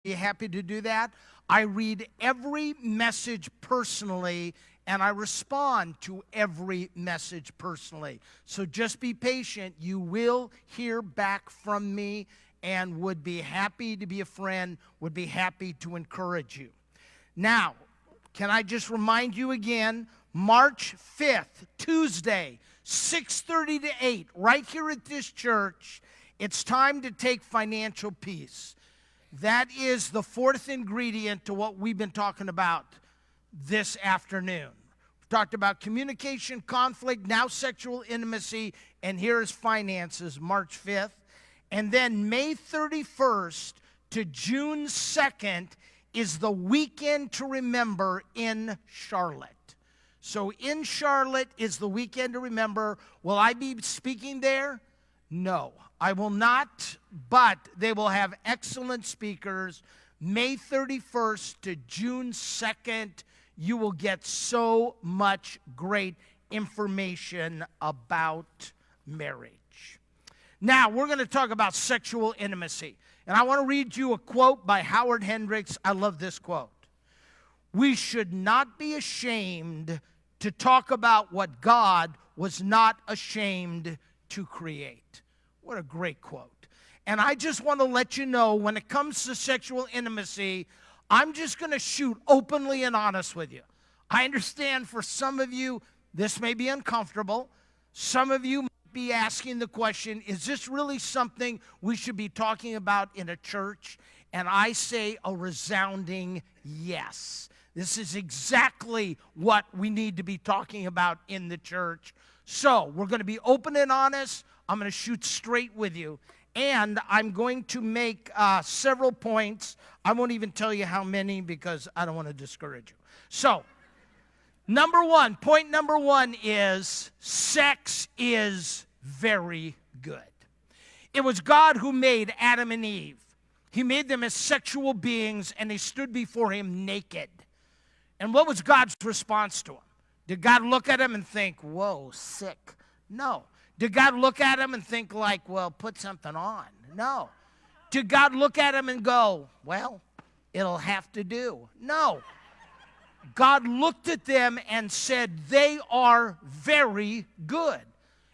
Be happy to do that. I read every message personally, and I respond to every message personally. So just be patient. You will hear back from me, and would be happy to be a friend, would be happy to encourage you. Now, can I just remind you again, March 5th, Tuesday, 6:30 to 8, right here at this church, it's time to take financial peace. That is the fourth ingredient to what we've been talking about this afternoon. We've talked about communication, conflict, now sexual intimacy, and here's finances, March 5th. And then May 31st to June 2nd is the weekend to remember in Charlotte. So in Charlotte is the weekend to remember. Will I be speaking there? No, I will not, but they will have excellent speakers. May 31st to June 2nd, you will get so much great information about marriage. Now, we're going to talk about sexual intimacy. And I want to read you a quote by Howard Hendricks. I love this quote. We should not be ashamed to talk about what God was not ashamed to create. What a great quote. And I just want to let you know, when it comes to sexual intimacy, I'm just going to shoot openly and honest with you. I understand for some of you, this may be uncomfortable. Some of you might be asking the question, is this really something we should be talking about in a church? And I say a resounding yes. This is exactly what we need to be talking about in the church. So we're going to be open and honest. I'm going to shoot straight with you. And I'm going to make several points. I won't even tell you how many because I don't want to discourage you. So, point number one is sex is very good. It was God who made Adam and Eve. He made them as sexual beings, and they stood before him naked. And what was God's response to them? Did God look at them and think, whoa, sick? No. Did God look at them and think like, well, put something on? No. Did God look at them and go, well, it'll have to do? No. God looked at them and said, they are very good.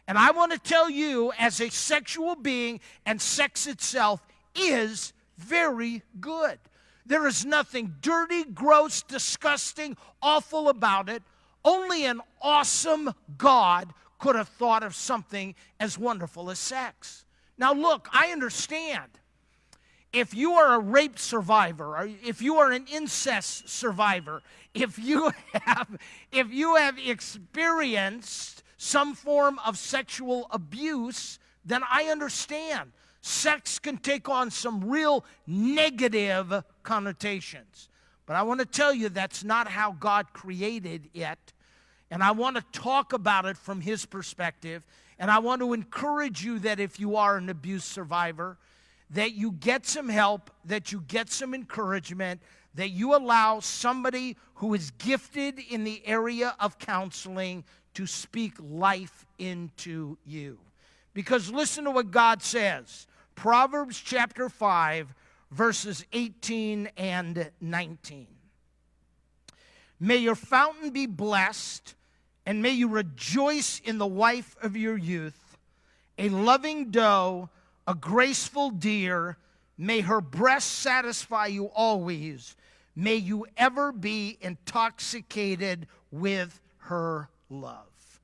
And I want to tell you, as a sexual being, and sex itself is very good. There is nothing dirty, gross, disgusting, awful about it. Only an awesome God could have thought of something as wonderful as sex. Now look, I understand. If you are a rape survivor, or if you are an incest survivor, if you have experienced some form of sexual abuse, then I understand. Sex can take on some real negative connotations. But I want to tell you that's not how God created it. And I want to talk about it from his perspective. And I want to encourage you that if you are an abuse survivor, that you get some help, that you get some encouragement, that you allow somebody who is gifted in the area of counseling to speak life into you. Because listen to what God says. Proverbs chapter 5, verses 18 and 19. May your fountain be blessed, and may you rejoice in the wife of your youth, a loving doe, a graceful deer. May her breast satisfy you always. May you ever be intoxicated with her love.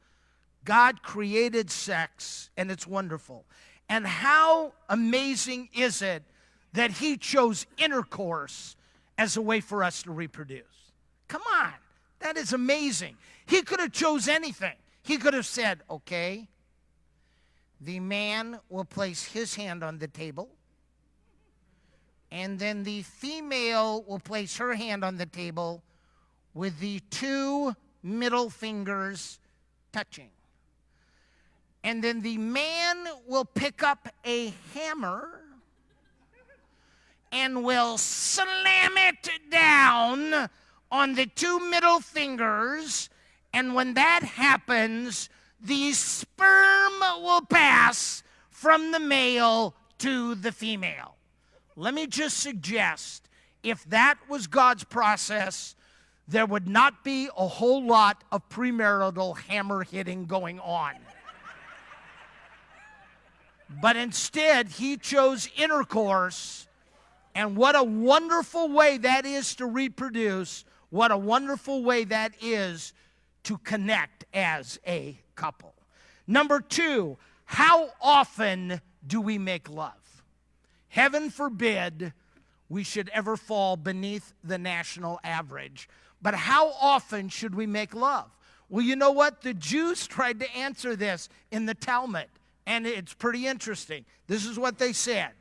God created sex, and it's wonderful. And how amazing is it that he chose intercourse as a way for us to reproduce? Come on, that is amazing. He could have chose anything. He could have said, okay, the man will place his hand on the table, and then the female will place her hand on the table with the two middle fingers touching. And then the man will pick up a hammer and will slam it down on the two middle fingers. And when that happens, the sperm will pass from the male to the female. Let me just suggest, if that was God's process, there would not be a whole lot of premarital hammer hitting going on. But instead, he chose intercourse, and what a wonderful way that is to reproduce. What a wonderful way that is to connect as a couple. Number 2, how often do we make love? Heaven forbid we should ever fall beneath the national average. But how often should we make love? Well, you know what? The Jews tried to answer this in the Talmud, and it's pretty interesting. This is what they said.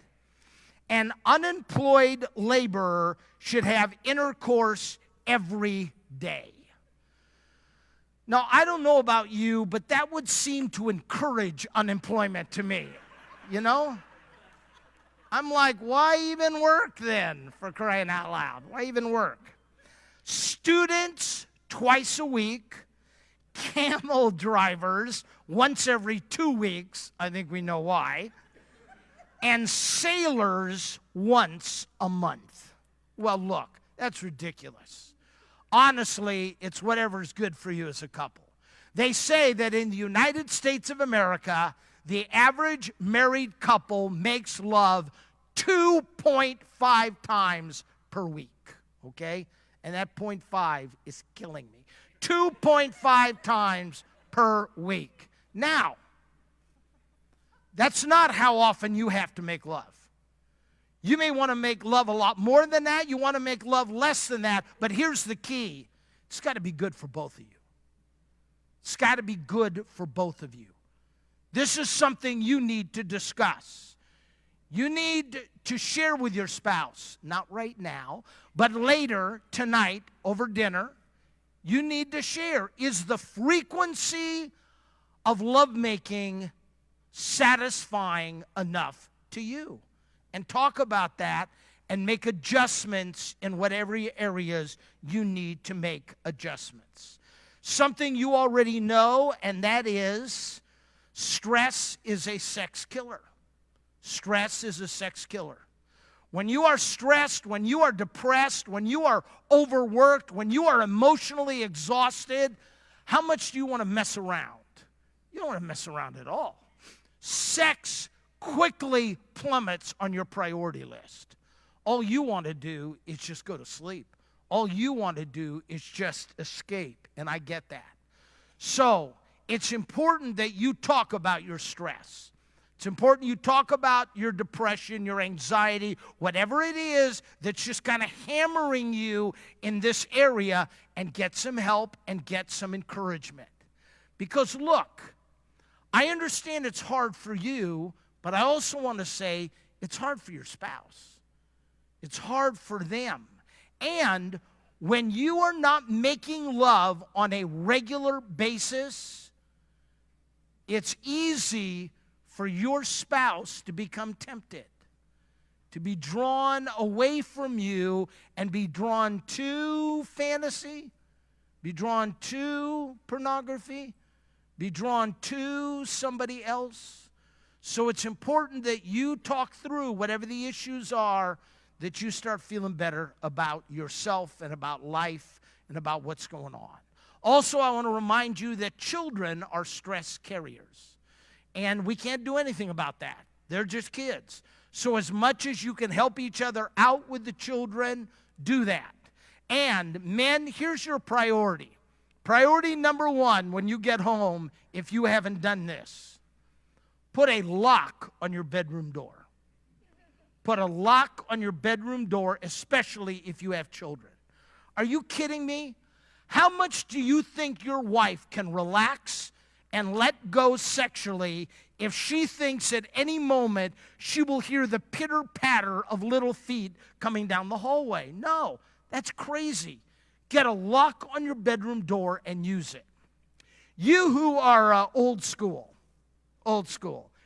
An unemployed laborer should have intercourse every day. Now, I don't know about you, but that would seem to encourage unemployment to me, you know? I'm like, why even work then, for crying out loud? Why even work? Students twice a week, camel drivers once every 2 weeks, I think we know why, and sailors once a month. Well, look, that's ridiculous. Honestly, it's whatever's good for you as a couple. They say that in the United States of America, the average married couple makes love 2.5 times per week, okay? And that 0.5 is killing me. 2.5 times per week. Now, that's not how often you have to make love. You may want to make love a lot more than that. You want to make love less than that. But here's the key. It's got to be good for both of you. It's got to be good for both of you. This is something you need to discuss. You need to share with your spouse, not right now, but later tonight over dinner. You need to share. Is the frequency of lovemaking satisfying enough to you? And talk about that and make adjustments in whatever areas you need to make adjustments. Something you already know, and that is stress is a sex killer. Stress is a sex killer. When you are stressed, when you are depressed, when you are overworked, when you are emotionally exhausted, how much do you want to mess around? You don't want to mess around at all. Sex quickly plummets on your priority list. All you want to do is just go to sleep. All you want to do is just escape, and I get that. So it's important that you talk about your stress. It's important you talk about your depression, your anxiety, whatever it is that's just kind of hammering you in this area, and get some help and get some encouragement. Because look, I understand it's hard for you, but I also want to say it's hard for your spouse. It's hard for them. And when you are not making love on a regular basis, it's easy for your spouse to become tempted, to be drawn away from you and be drawn to fantasy, be drawn to pornography, be drawn to somebody else. So it's important that you talk through whatever the issues are, that you start feeling better about yourself and about life and about what's going on. Also, I want to remind you that children are stress carriers, and we can't do anything about that. They're just kids. So as much as you can help each other out with the children, do that. And men, here's your priority. Priority number 1 when you get home, if you haven't done this, put a lock on your bedroom door. Put a lock on your bedroom door, especially if you have children. Are you kidding me? How much do you think your wife can relax and let go sexually if she thinks at any moment she will hear the pitter-patter of little feet coming down the hallway? No, that's crazy. Get a lock on your bedroom door and use it. You who are old school,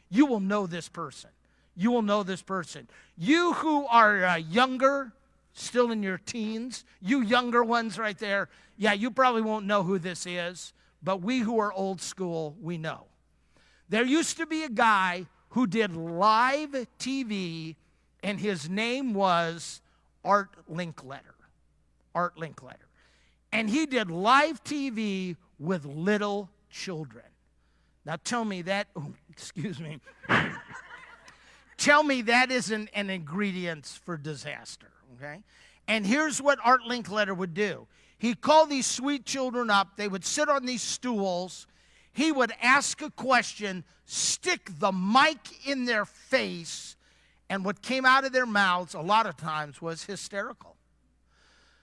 you will know this person. You will know this person. You who are younger, still in your teens, you younger ones right there, yeah, you probably won't know who this is, but we who are old school, we know. There used to be a guy who did live TV, and his name was Art Linkletter. Art Linkletter. And he did live TV with little children. Now tell me that, excuse me. Tell me that isn't an ingredient for disaster, okay? And here's what Art Linkletter would do. He'd call these sweet children up. They would sit on these stools. He would ask a question, stick the mic in their face, and what came out of their mouths a lot of times was hysterical.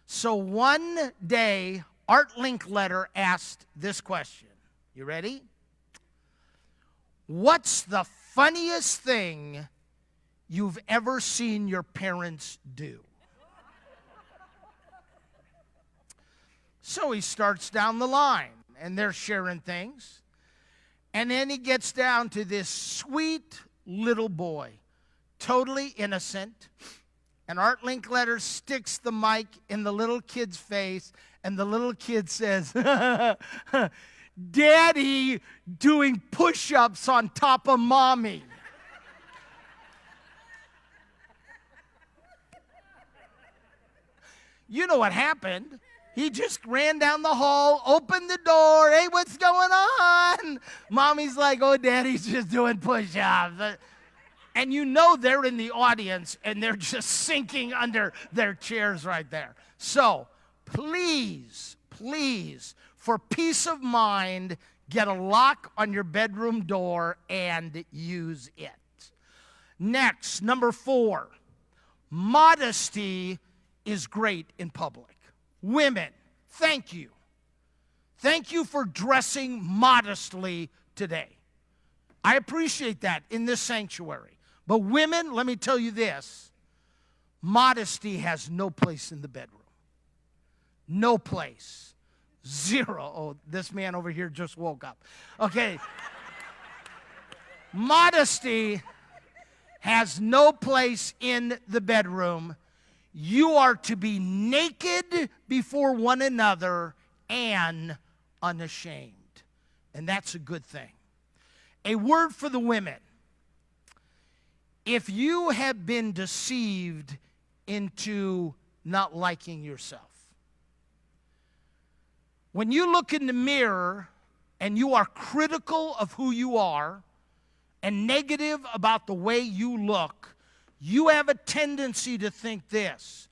So one day, Art Linkletter asked this question. You ready? What's the funniest thing you've ever seen your parents do? So he starts down the line, and they're sharing things. And then he gets down to this sweet little boy, totally innocent. And Art Linkletter sticks the mic in the little kid's face, and the little kid says, Daddy doing push-ups on top of Mommy. You know what happened. He just ran down the hall, opened the door. Hey, what's going on? Mommy's like, oh, Daddy's just doing push-ups. And you know they're in the audience, and they're just sinking under their chairs right there. So please, please, for peace of mind, get a lock on your bedroom door and use it. Next, number 4, modesty is great in public. Women, thank you. Thank you for dressing modestly today. I appreciate that in this sanctuary. But women, let me tell you this. Modesty has no place in the bedroom. No place. 0. Oh, this man over here just woke up. Okay. Modesty has no place in the bedroom. You are to be naked before one another and unashamed. And that's a good thing. A word for the women. If you have been deceived into not liking yourself, when you look in the mirror and you are critical of who you are and negative about the way you look, you have a tendency to think this: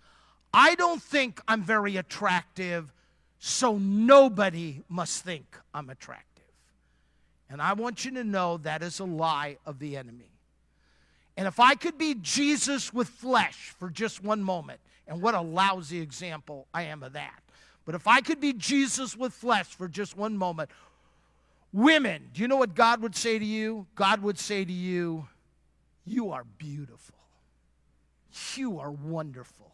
I don't think I'm very attractive, so nobody must think I'm attractive. And I want you to know that is a lie of the enemy. And if I could be Jesus with flesh for just one moment, and what a lousy example I am of that. But if I could be Jesus with flesh for just one moment, women, do you know what God would say to you? God would say to you, you are beautiful. You are wonderful.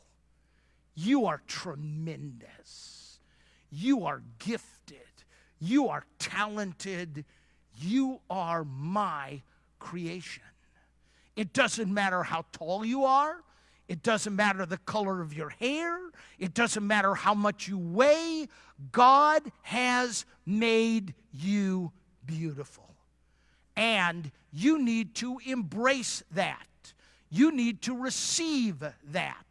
You are tremendous. You are gifted. You are talented. You are my creation. It doesn't matter how tall you are. It doesn't matter the color of your hair. It doesn't matter how much you weigh. God has made you beautiful. And you need to embrace that. You need to receive that.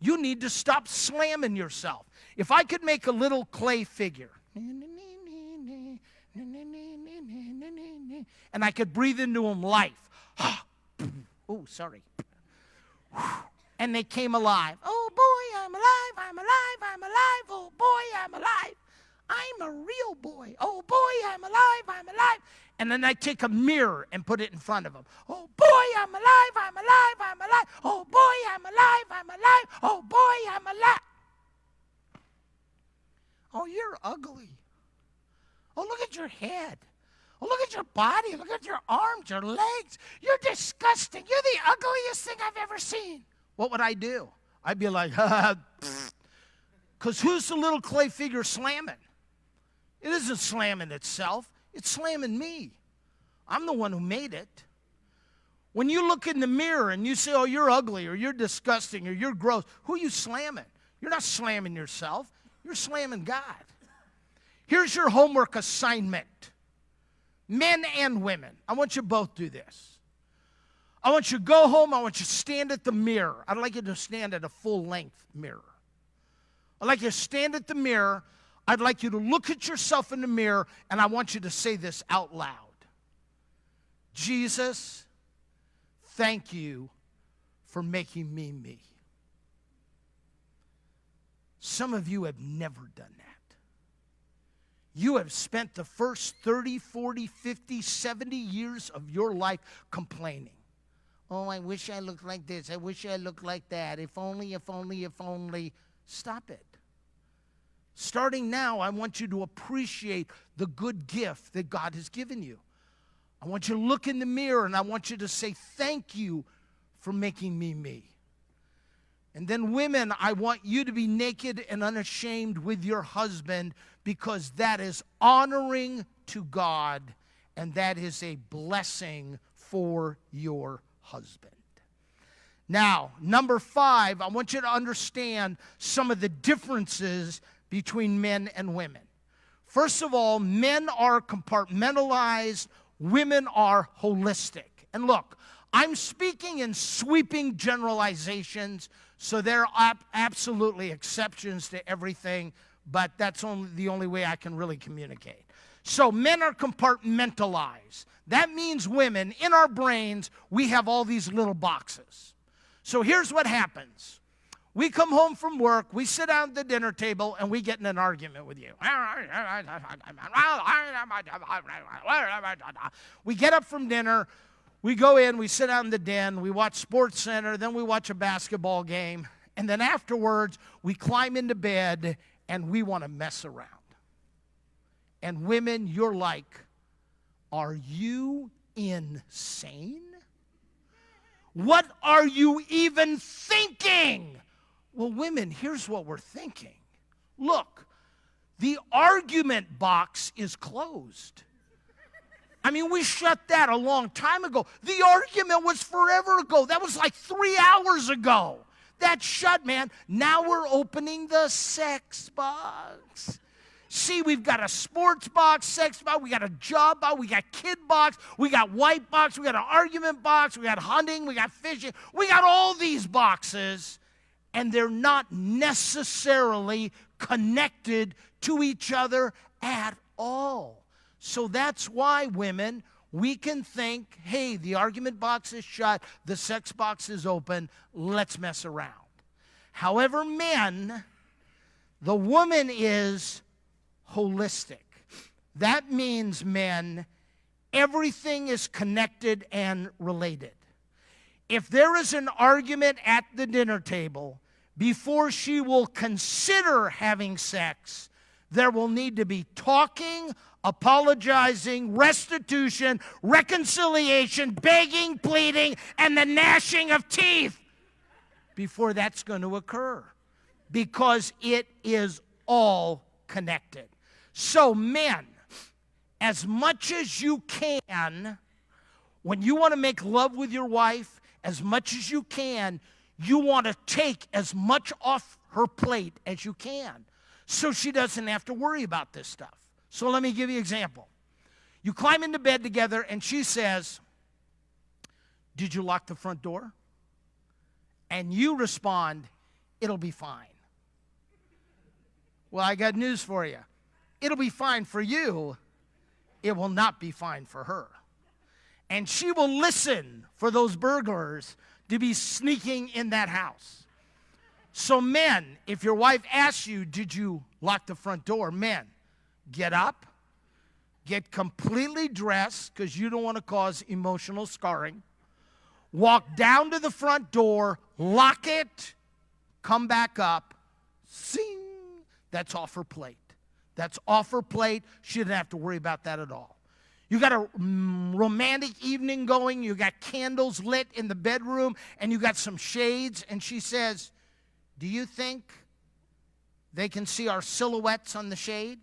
You need to stop slamming yourself. If I could make a little clay figure, and I could breathe into them life. Oh, sorry. And they came alive. Oh, boy, I'm alive, I'm alive, I'm alive. Oh, boy, I'm alive. I'm a real boy. Oh, boy, I'm alive, I'm alive. And then I take a mirror and put it in front of them. Oh, boy, I'm alive, I'm alive, I'm alive. Oh, boy, I'm alive, I'm alive. Oh, boy, I'm alive. Oh, you're ugly. Oh, look at your head. Oh, look at your body. Look at your arms, your legs. You're disgusting. You're the ugliest thing I've ever seen. What would I do? I'd be like, because who's the little clay figure slamming? It isn't slamming itself. It's slamming me. I'm the one who made it. When you look in the mirror and you say, oh, you're ugly or you're disgusting or you're gross, who are you slamming? You're not slamming yourself. You're slamming God. Here's your homework assignment. Men and women. I want you both to do this. I want you to go home. I want you to stand at the mirror. I'd like you to stand at a full-length mirror. I'd like you to stand at the mirror. I'd like you to look at yourself in the mirror, and I want you to say this out loud. Jesus, thank you for making me me. Some of you have never done that. You have spent the first 30, 40, 50, 70 years of your life complaining. Oh, I wish I looked like this. I wish I looked like that. If only, if only, if only. Stop it. Starting now, I want you to appreciate the good gift that God has given you. I want you to look in the mirror and I want you to say, thank you for making me me. And then women, I want you to be naked and unashamed with your husband because that is honoring to God and that is a blessing for your husband. Now, number 5, I want you to understand some of the differences between men and women. First of all, men are compartmentalized, women are holistic. And look, I'm speaking in sweeping generalizations, so there are absolutely exceptions to everything, but that's the only way I can really communicate. So men are compartmentalized. That means women, in our brains, we have all these little boxes. So here's what happens. We come home from work, we sit down at the dinner table, and we get in an argument with you. We get up from dinner, we go in, we sit down in the den, we watch Sports Center, then we watch a basketball game, and then afterwards, we climb into bed, and we want to mess around. And women, you're like, are you insane? What are you even thinking? Well, women, here's what we're thinking. Look, the argument box is closed. I mean, we shut that a long time ago. The argument was forever ago. That was like 3 hours ago. That's shut, man. Now we're opening the sex box. See, we've got a sports box, sex box, we got a job box, we got kid box, we got white box, we got an argument box, we got hunting, we got fishing. We got all these boxes, and they're not necessarily connected to each other at all. So that's why, women, we can think, hey, the argument box is shut, the sex box is open, let's mess around. However, men, the woman is holistic. That means, men, everything is connected and related. If there is an argument at the dinner table, before she will consider having sex, there will need to be talking, apologizing, restitution, reconciliation, begging, pleading, and the gnashing of teeth before that's going to occur, because it is all connected. So men, as much as you can, when you want to make love with your wife, as much as you can, you want to take as much off her plate as you can so she doesn't have to worry about this stuff. So let me give you an example. You climb into bed together and she says, did you lock the front door? And you respond, it'll be fine. Well, I got news for you. It'll be fine for you. It will not be fine for her. And she will listen for those burglars to be sneaking in that house. So men, if your wife asks you, did you lock the front door? Men, get up, get completely dressed because you don't want to cause emotional scarring. Walk down to the front door, lock it, come back up, sing. That's off her plate. That's off her plate. She didn't have to worry about that at all. You got a romantic evening going. You got candles lit in the bedroom, and you got some shades. And she says, do you think they can see our silhouettes on the shade?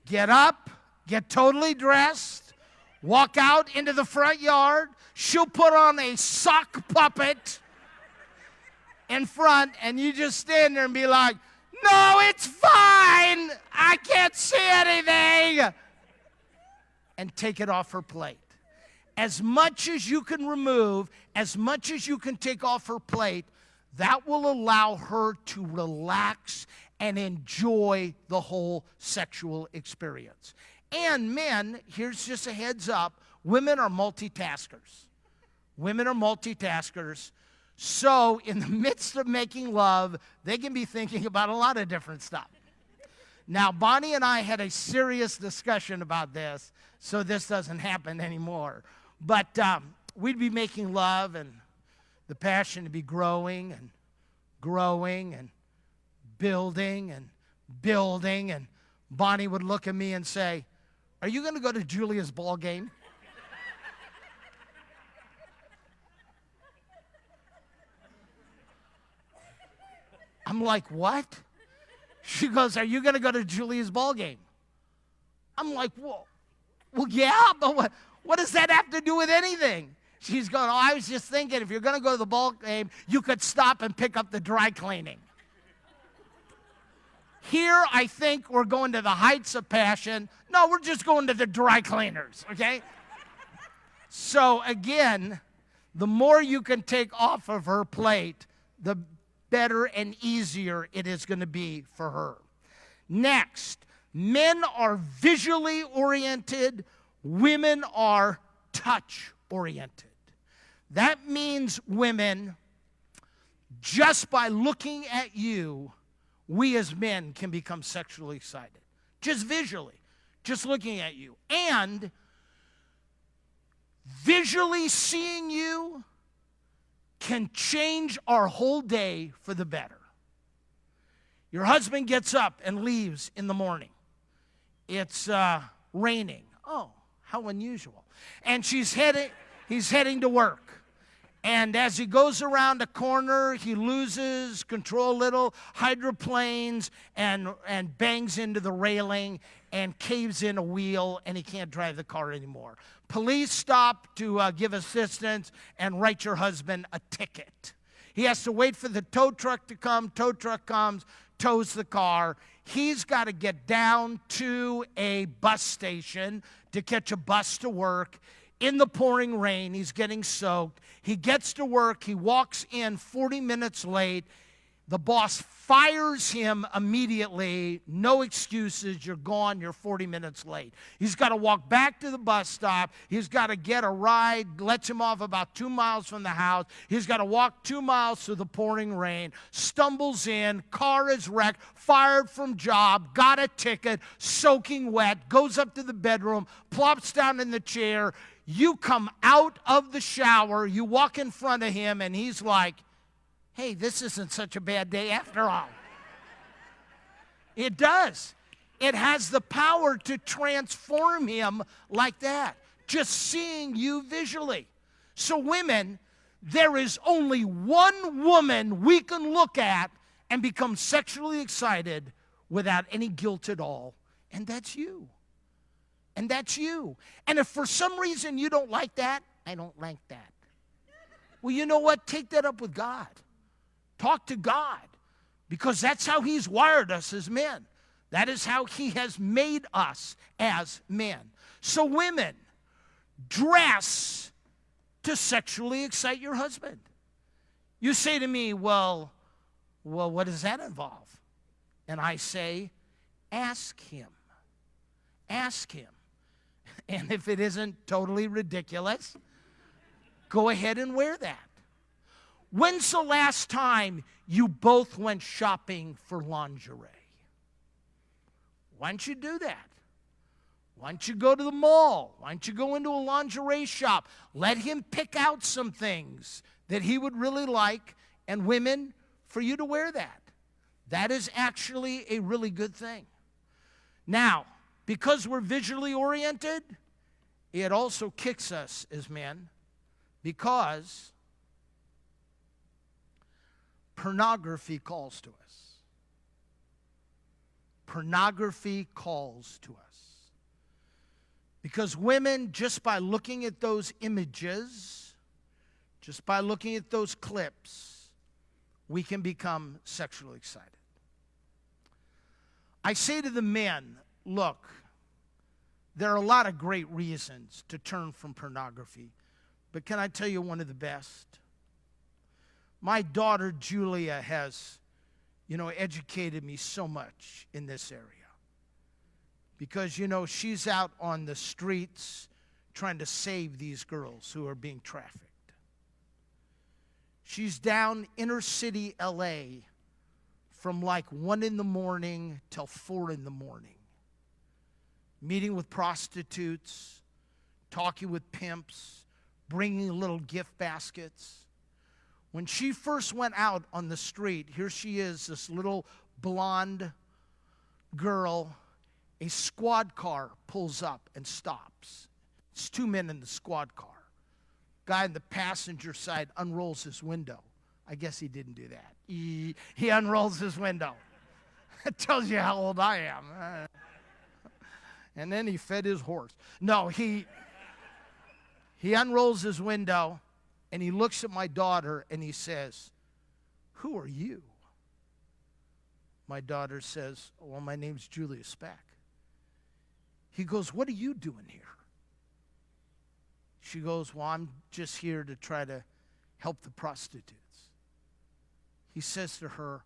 Get up, get totally dressed, walk out into the front yard. She'll put on a sock puppet in front, and you just stand there and be like, no, it's fine. I can't see anything. And take it off her plate. as much as you can remove, as much as you can take off her plate, that will allow her to relax and enjoy the whole sexual experience. And men, here's just a heads up, women are multitaskers. Women are multitaskers. So in the midst of making love, they can be thinking about a lot of different stuff. Now, Bonnie and I had a serious discussion about this, so this doesn't happen anymore. But we'd be making love, and the passion would be growing and growing and building and building. And Bonnie would look at me and say, "Are you going to go to Julia's ball game?" I'm like, "What?" She goes, "Are you going to go to Julia's ball game?" I'm like, well, yeah, but what does that have to do with anything? She's going, "Oh, I was just thinking, if you're going to go to the ball game, you could stop and pick up the dry cleaning." Here, I think we're going to the heights of passion. No, we're just going to the dry cleaners, okay? So, again, the more you can take off of her plate, the better and easier it is going to be for her. Next, men are visually oriented, women are touch oriented. That means, women, just by looking at you, we as men can become sexually excited. Just visually, just looking at you. And visually seeing you can change our whole day for the better. Your husband gets up and leaves in the morning. It's raining. Oh, how unusual. And he's heading to work. And as he goes around a corner, he loses control a little, hydroplanes, and bangs into the railing and caves in a wheel, and he can't drive the car anymore. Police stop to give assistance and write your husband a ticket. He has to wait for the tow truck to come. Tow truck comes, tows the car. He's got to get down to a bus station to catch a bus to work. In the pouring rain, he's getting soaked. He gets to work. He walks in 40 minutes late. The boss fires him immediately. No excuses. You're gone. You're 40 minutes late. He's got to walk back to the bus stop. He's got to get a ride. Lets him off about 2 miles from the house. He's got to walk 2 miles through the pouring rain. Stumbles in. Car is wrecked. Fired from job. Got a ticket. Soaking wet. Goes up to the bedroom. Plops down in the chair. You come out of the shower. You walk in front of him, and he's like, "Hey, this isn't such a bad day after all." It does. It has the power to transform him like that, just seeing you visually. So women, there is only one woman we can look at and become sexually excited without any guilt at all, and that's you. And that's you. And if for some reason you don't like that, I don't like that. Well, you know what? Take that up with God. Talk to God, because that's how he's wired us as men. That is how he has made us as men. So women, dress to sexually excite your husband. You say to me, well, what does that involve? And I say, ask him. Ask him. And if it isn't totally ridiculous, go ahead and wear that. When's the last time you both went shopping for lingerie? Why don't you do that? Why don't you go to the mall? Why don't you go into a lingerie shop? Let him pick out some things that he would really like, and women, for you to wear that. That is actually a really good thing. Now, because we're visually oriented, it also kicks us as men, because pornography calls to us. Pornography calls to us. Because women, just by looking at those images, just by looking at those clips, we can become sexually excited. I say to the men, look, There are a lot of great reasons to turn from pornography, but can I tell you one of the best? My daughter Julia has, educated me so much in this area. Because, she's out on the streets trying to save these girls who are being trafficked. She's down inner city LA from like 1 in the morning till 4 in the morning. Meeting with prostitutes, talking with pimps, bringing little gift baskets. When she first went out on the street, here she is, this little blonde girl. A squad car pulls up and stops. It's 2 men in the squad car. Guy in the passenger side unrolls his window. I guess he didn't do that. He unrolls his window. It tells you how old I am. And then he fed his horse. No, he unrolls his window, and he looks at my daughter, and he says, "Who are you?" My daughter says, "Well, my name's Julia Speck." He goes, "What are you doing here?" She goes, "Well, I'm just here to try to help the prostitutes." He says to her,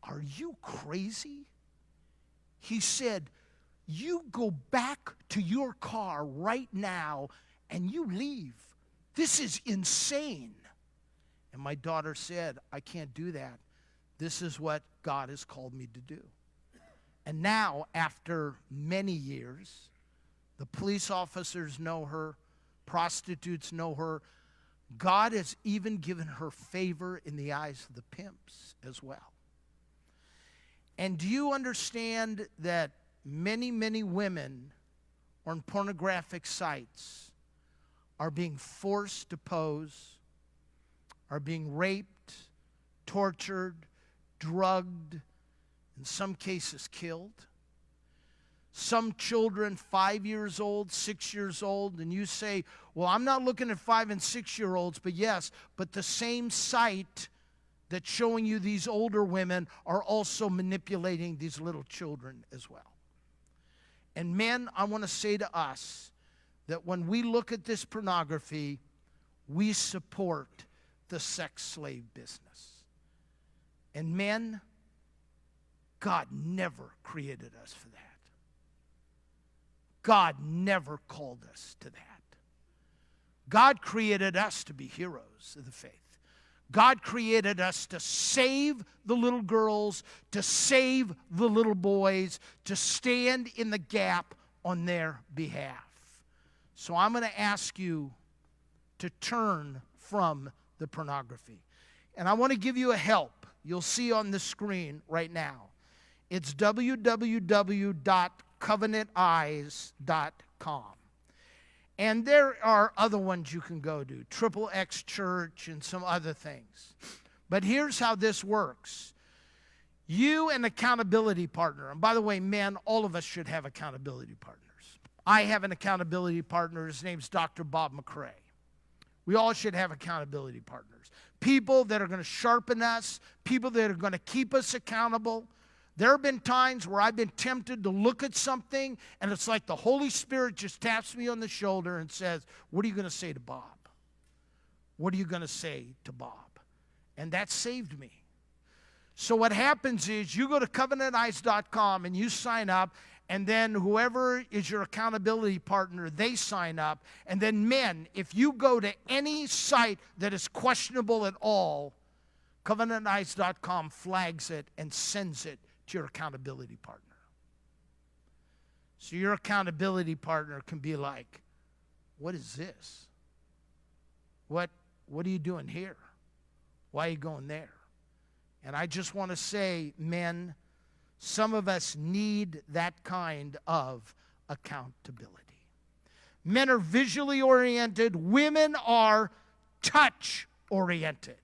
"Are you crazy?" He said, "You go back to your car right now and you leave. This is insane." And my daughter said, "I can't do that. This is what God has called me to do." And now, after many years, the police officers know her, prostitutes know her. God has even given her favor in the eyes of the pimps as well. And do you understand that many, many women on pornographic sites are being forced to pose, are being raped, tortured, drugged, in some cases killed? Some children 5 years old, 6 years old, and you say, "Well, I'm not looking at 5 and 6-year-olds," but yes, but the same site that's showing you these older women are also manipulating these little children as well. And men, I want to say to us that when we look at this pornography, we support the sex slave business. And men, God never created us for that. God never called us to that. God created us to be heroes of the faith. God created us to save the little girls, to save the little boys, to stand in the gap on their behalf. So I'm going to ask you to turn from the pornography. And I want to give you a help. You'll see on the screen right now. It's www.covenanteyes.com. And there are other ones you can go to, Triple X Church and some other things. But here's how this works. You an accountability partner. And by the way, men, all of us should have accountability partners. I have an accountability partner. His name's Dr. Bob McCrae. We all should have accountability partners. People that are going to sharpen us, people that are going to keep us accountable. There have been times where I've been tempted to look at something, and it's like the Holy Spirit just taps me on the shoulder and says, "What are you going to say to Bob? What are you going to say to Bob?" And that saved me. So what happens is you go to covenanteyes.com and you sign up, and then whoever is your accountability partner, they sign up. And then men, if you go to any site that is questionable at all, covenanteyes.com flags it and sends it to your accountability partner. So your accountability partner can be like, "What is this? What are you doing here? Why are you going there?" And I just want to say, men, some of us need that kind of accountability. Men are visually oriented. Women are touch oriented.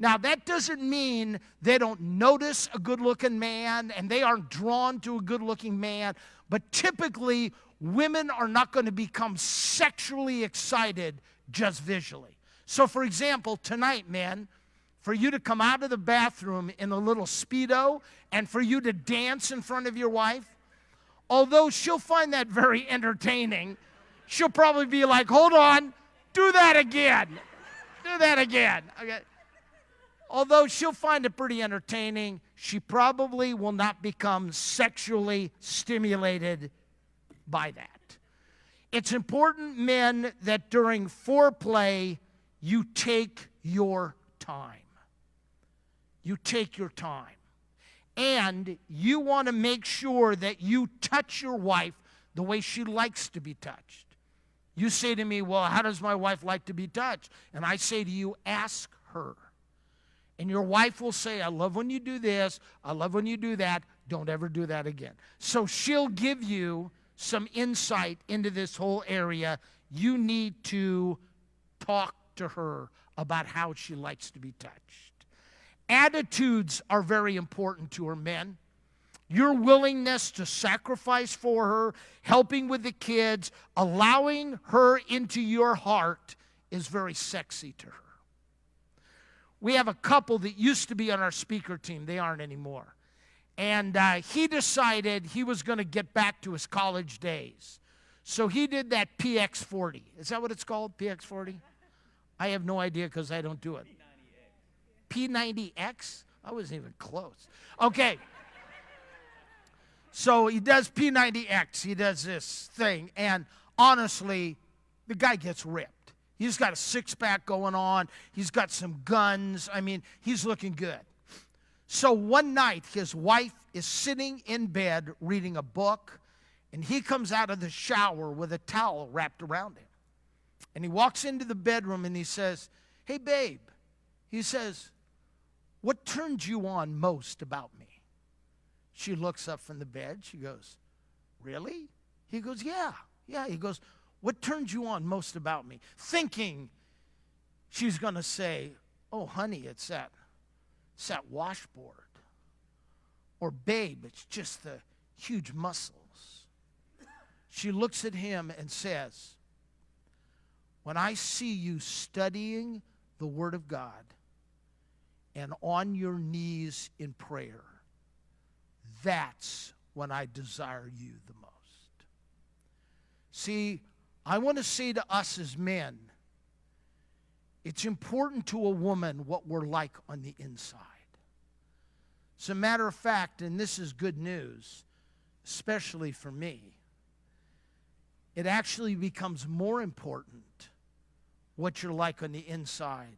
Now, that doesn't mean they don't notice a good-looking man and they aren't drawn to a good-looking man, but typically, women are not going to become sexually excited just visually. So, for example, tonight, men, for you to come out of the bathroom in a little Speedo and for you to dance in front of your wife, although she'll find that very entertaining, she'll probably be like, hold on, do that again. Do that again. Okay. Although she'll find it pretty entertaining, she probably will not become sexually stimulated by that. It's important, men, that during foreplay, you take your time. You take your time. And you want to make sure that you touch your wife the way she likes to be touched. You say to me, well, how does my wife like to be touched? And I say to you, ask her. And your wife will say, I love when you do this. I love when you do that. Don't ever do that again. So she'll give you some insight into this whole area. You need to talk to her about how she likes to be touched. Attitudes are very important to her, men. Your willingness to sacrifice for her, helping with the kids, allowing her into your heart is very sexy to her. We have a couple that used to be on our speaker team. They aren't anymore. And he decided he was going to get back to his college days. So he did that PX40. Is that what it's called, PX40? I have no idea because I don't do it. P90X? I wasn't even close. Okay. So he does P90X. He does this thing. And honestly, the guy gets ripped. He's got a six-pack going on. He's got some guns. I mean, he's looking good. So one night, his wife is sitting in bed reading a book, and he comes out of the shower with a towel wrapped around him. And he walks into the bedroom, and he says, hey, babe. He says, what turns you on most about me? She looks up from the bed. She goes, really? He goes, yeah. He goes, what turns you on most about me? Thinking she's going to say, oh, honey, it's that washboard. Or, babe, it's just the huge muscles. She looks at him and says, when I see you studying the Word of God and on your knees in prayer, that's when I desire you the most. See, I want to say to us as men, it's important to a woman what we're like on the inside. As a matter of fact, and this is good news, especially for me, it actually becomes more important what you're like on the inside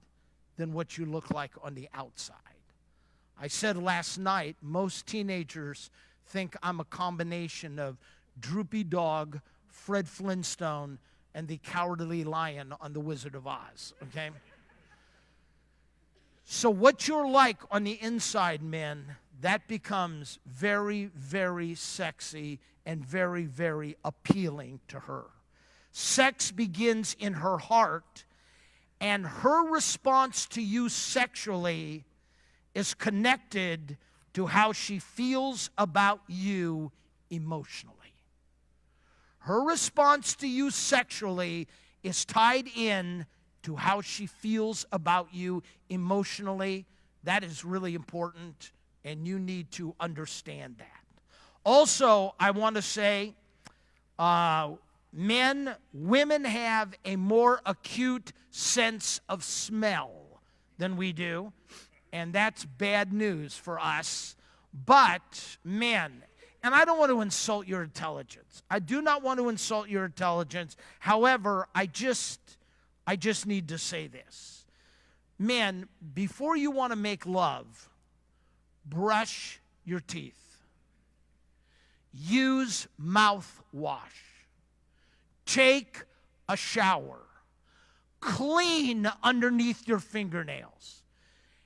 than what you look like on the outside. I said last night, most teenagers think I'm a combination of Droopy Dog, Fred Flintstone, and the Cowardly Lion on The Wizard of Oz, okay? So what you're like on the inside, men, that becomes very, very sexy and very, very appealing to her. Sex begins in her heart, and her response to you sexually is connected to how she feels about you emotionally. Her response to you sexually is tied in to how she feels about you emotionally. That is really important, and you need to understand that. Also, I want to say, women have a more acute sense of smell than we do, and that's bad news for us. But men, and I don't want to insult your intelligence. I do not want to insult your intelligence. However, I just need to say this. Men, before you want to make love, brush your teeth. Use mouthwash. Take a shower. Clean underneath your fingernails.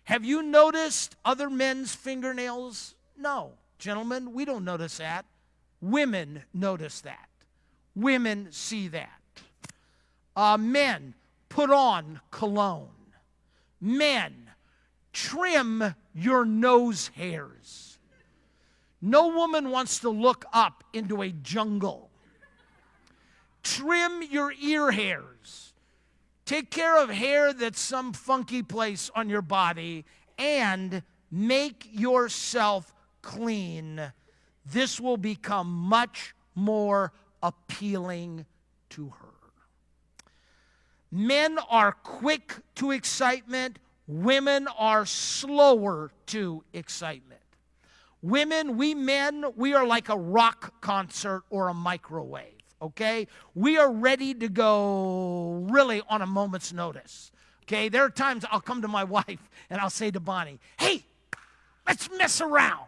Have you noticed other men's fingernails? No. Gentlemen, we don't notice that. Women notice that. Women see that. Men, put on cologne. Men, trim your nose hairs. No woman wants to look up into a jungle. Trim your ear hairs. Take care of hair that's some funky place on your body, and make yourself clean. this will become much more appealing to her. Men are quick to excitement. Women are slower to excitement. Women, we men, we are like a rock concert or a microwave, okay? We are ready to go really on a moment's notice, okay? There are times I'll come to my wife and I'll say to Bonnie, hey, let's mess around.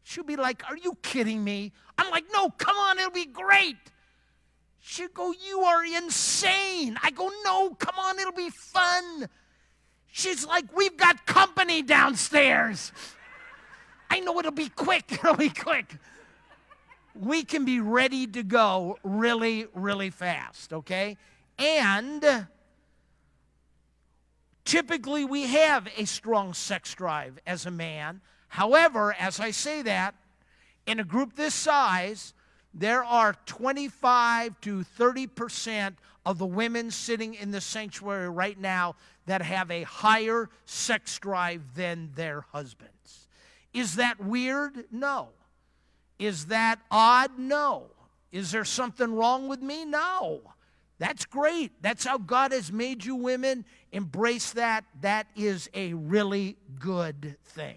She'll be like, are you kidding me? I'm like, no, come on, it'll be great. She'll go, you are insane. I go, no, come on, it'll be fun. She's like, we've got company downstairs. I know it'll be quick. It'll be quick. We can be ready to go really, really fast, okay? And typically we have a strong sex drive as a man. However, as I say that, in a group this size, there are 25 to 30% of the women sitting in the sanctuary right now that have a higher sex drive than their husbands. Is that weird? No. Is that odd? No. Is there something wrong with me? No. That's great. That's how God has made you women. Embrace that. That is a really good thing.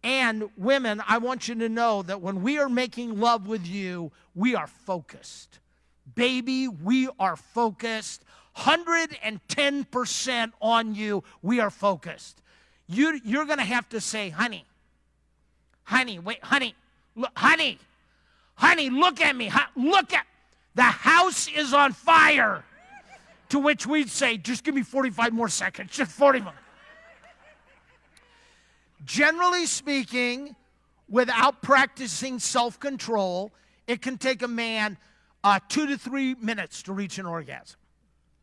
And women, I want you to know that when we are making love with you, we are focused. Baby, we are focused. 110% on you, we are focused. You're going to have to say, honey, wait, honey, look, honey, look at me. Look at, the house is on fire. To which we'd say, just give me 45 more seconds, just 40 more. Generally speaking, without practicing self-control, it can take a man 2 to 3 minutes to reach an orgasm.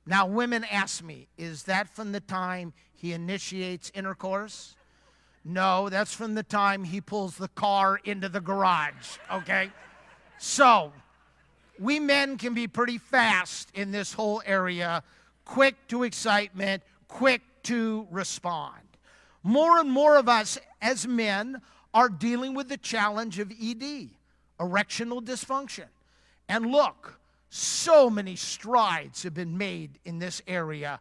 Now, women ask me, is that from the time he initiates intercourse? No, that's from the time he pulls the car into the garage, okay? So, we men can be pretty fast in this whole area, quick to excitement, quick to respond. More and more of us as men are dealing with the challenge of ED, erectional dysfunction. And look, so many strides have been made in this area.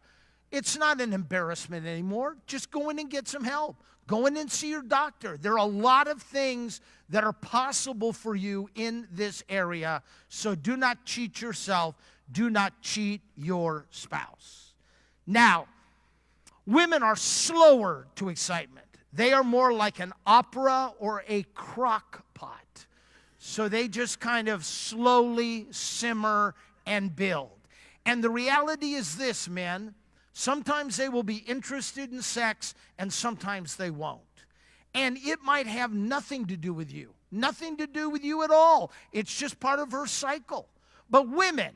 It's not an embarrassment anymore. Just go in and get some help. Go in and see your doctor. There are a lot of things that are possible for you in this area. So do not cheat yourself. Do not cheat your spouse. Now, women are slower to excitement. They are more like an opera or a crock pot. So they just kind of slowly simmer and build. And the reality is this, men. Sometimes they will be interested in sex and sometimes they won't. And it might have nothing to do with you. Nothing to do with you at all. It's just part of her cycle. But women,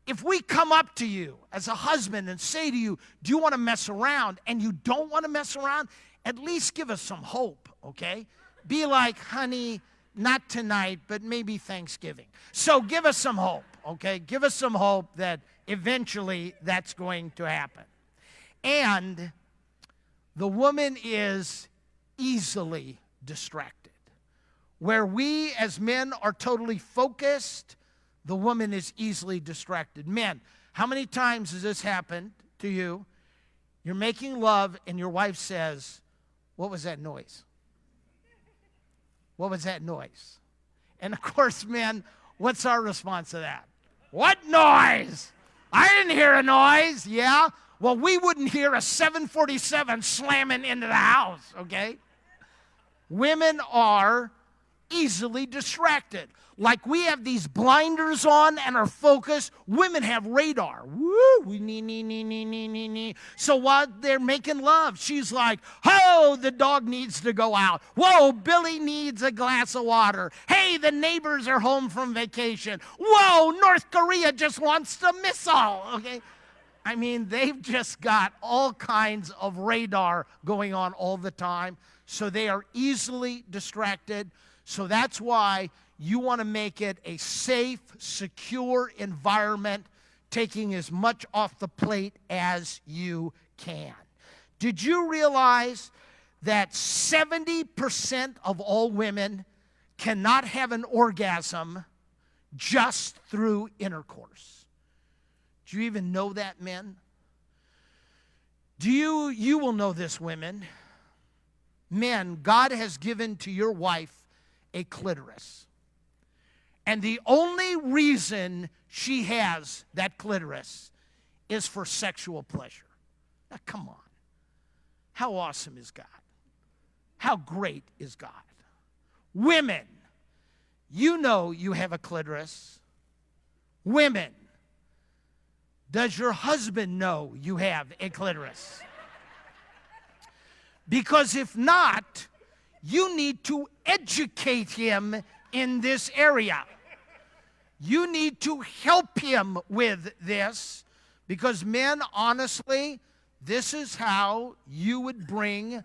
if we come up to you as a husband and say to you, do you want to mess around? And you don't want to mess around, at least give us some hope, okay? Be like, honey, not tonight, but maybe Thanksgiving. So give us some hope, okay? Give us some hope that eventually that's going to happen. And the woman is easily distracted. Where we as men are totally focused, the woman is easily distracted. Men, how many times has this happened to you? You're making love and your wife says, what was that noise? What was that noise? And of course, men, what's our response to that? What noise? I didn't hear a noise. Yeah? Well, we wouldn't hear a 747 slamming into the house, okay? Women are easily distracted. Like we have these blinders on and are focused. Women have radar. Woo! Nee. So while they're making love, she's like, oh, the dog needs to go out. Whoa, Billy needs a glass of water. Hey, the neighbors are home from vacation. Whoa, North Korea just wants a missile. Okay? I mean, they've just got all kinds of radar going on all the time. So they are easily distracted. So that's why you want to make it a safe, secure environment, taking as much off the plate as you can. Did you realize that 70% of all women cannot have an orgasm just through intercourse. Do you even know that, men? You will know this, women. Men, God has given to your wife a clitoris. And the only reason she has that clitoris is for sexual pleasure. Now, come on. How awesome is God? How great is God? Women, you know you have a clitoris. Women, does your husband know you have a clitoris? Because if not, you need to educate him in this area. You need to help him with this, because men, honestly, this is how you would bring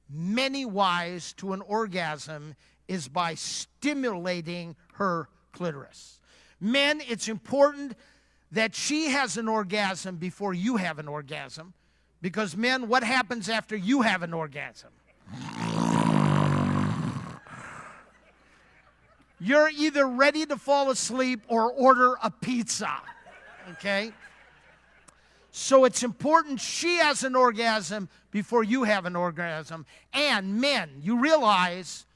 many wives to an orgasm, is by stimulating her clitoris. Men, it's important that she has an orgasm before you have an orgasm, because men, what happens after you have an orgasm? You're either ready to fall asleep or order a pizza, okay? So it's important she has an orgasm before you have an orgasm. And men, you realize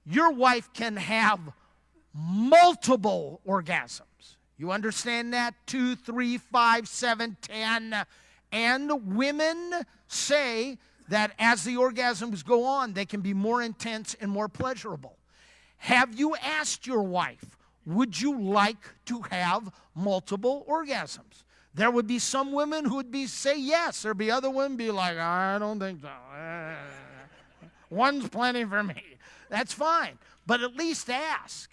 your wife can have multiple orgasms. You understand that? 2, 3, 5, 7, 10. And women say that as the orgasms go on, they can be more intense and more pleasurable. Have you asked your wife, would you like to have multiple orgasms? There would be some women who would say yes. There'd be other women be like, I don't think so. One's plenty for me. That's fine. But at least ask.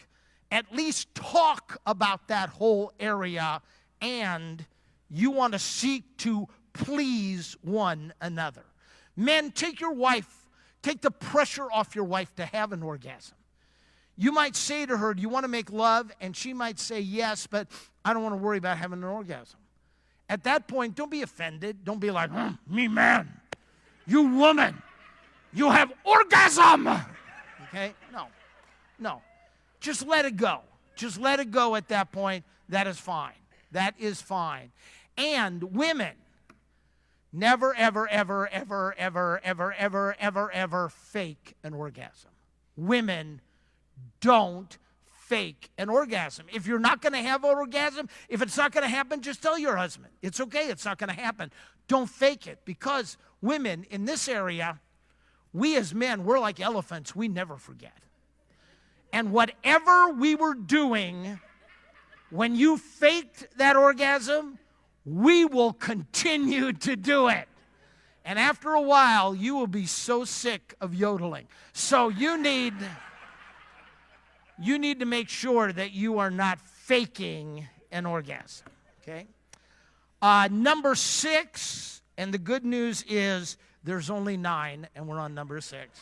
At least talk about that whole area, and you want to seek to please one another. Men, take the pressure off your wife to have an orgasm. You might say to her, do you want to make love? And she might say yes, but I don't want to worry about having an orgasm. At that point, don't be offended. Don't be like, me man, you woman, you have orgasm. Okay? No. Just let it go. Just let it go at that point. That is fine. That is fine. And women, never, ever, ever, ever, ever, ever, ever, ever, ever fake an orgasm. Women, don't fake an orgasm. If you're not going to have an orgasm, if it's not going to happen, just tell your husband. It's okay, it's not going to happen. Don't fake it, because women in this area, we as men, we're like elephants. We never forget. And whatever we were doing when you faked that orgasm, we will continue to do it. And after a while, you will be so sick of yodeling. So you need to make sure that you are not faking an orgasm, okay? Number 6, and the good news is there's only 9, and we're on number 6.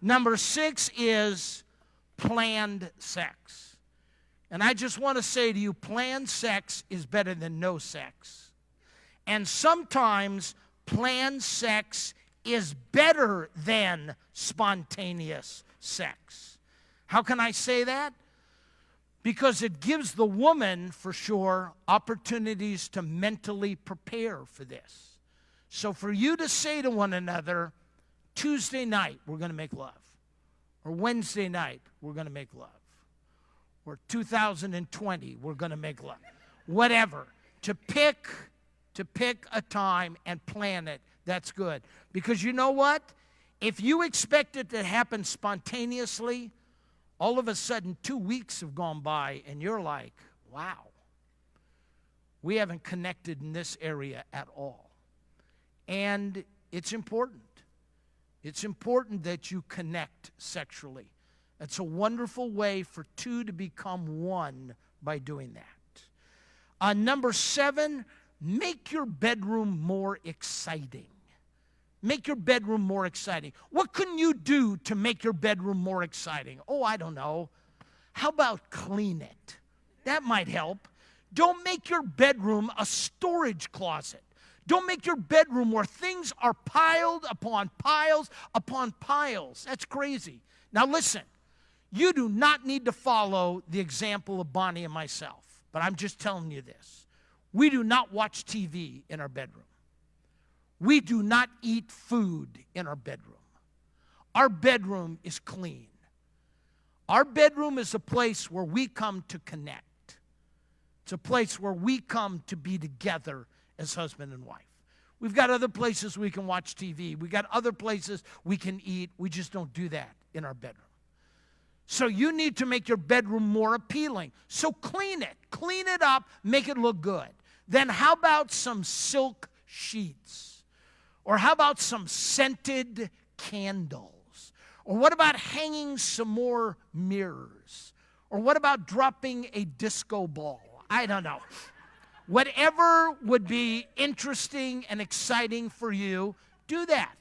Number 6 is planned sex. And I just want to say to you, planned sex is better than no sex. And sometimes planned sex is better than spontaneous sex. How can I say that? Because it gives the woman, for sure, opportunities to mentally prepare for this. So for you to say to one another, Tuesday night, we're going to make love. Or Wednesday night, we're going to make love. Or 2020, we're going to make love. Whatever. To pick a time and plan it, that's good. Because you know what? If you expect it to happen spontaneously, all of a sudden 2 weeks have gone by and you're like, wow, we haven't connected in this area at all. And it's important. It's important that you connect sexually. It's a wonderful way for two to become one by doing that. Number 7, make your bedroom more exciting. Make your bedroom more exciting. What can you do to make your bedroom more exciting? Oh, I don't know. How about clean it? That might help. Don't make your bedroom a storage closet. Don't make your bedroom where things are piled upon piles upon piles. That's crazy. Now listen, You do not need to follow the example of Bonnie and myself, but I'm just telling you this. We do not watch TV in our bedroom. We do not eat food in our bedroom. Our bedroom is clean. Our bedroom is a place where we come to connect. It's a place where we come to be together as husband and wife. We've got other places we can watch TV. We've got other places we can eat. We just don't do that in our bedroom. So you need to make your bedroom more appealing. So clean it up, make it look good. Then how about some silk sheets? Or how about some scented candles? Or what about hanging some more mirrors? Or what about dropping a disco ball? I don't know. Whatever would be interesting and exciting for you, do that.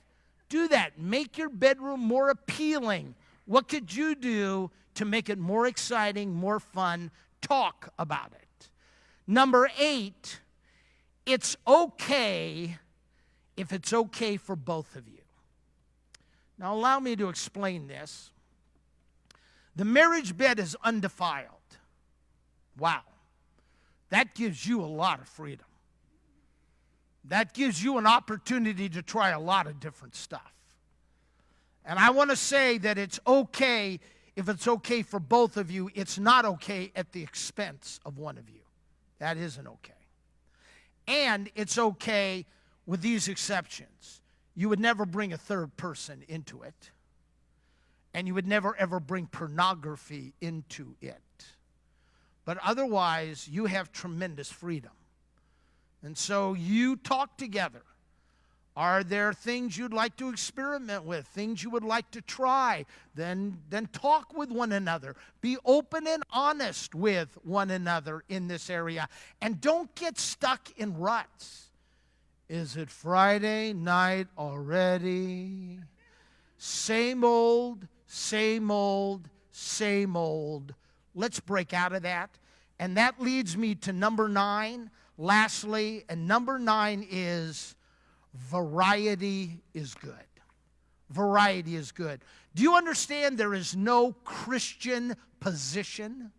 Do that. Make your bedroom more appealing. What could you do to make it more exciting, more fun? Talk about it. Number 8, it's okay if it's okay for both of you. Now, allow me to explain this. The marriage bed is undefiled. Wow. That gives you a lot of freedom. That gives you an opportunity to try a lot of different stuff. And I want to say that it's okay if it's okay for both of you. It's not okay at the expense of one of you. That isn't okay. And it's okay with these exceptions. You would never bring a third person into it. And you would never, ever bring pornography into it. But otherwise, you have tremendous freedom. And so you talk together. Are there things you'd like to experiment with, things you would like to try? Then talk with one another. Be open and honest with one another in this area. And don't get stuck in ruts. Is it Friday night already? Same old, same old, same old. Let's break out of that. And that leads me to number 9. Lastly, and number 9 is variety is good. Variety is good. Do you understand there is no Christian position?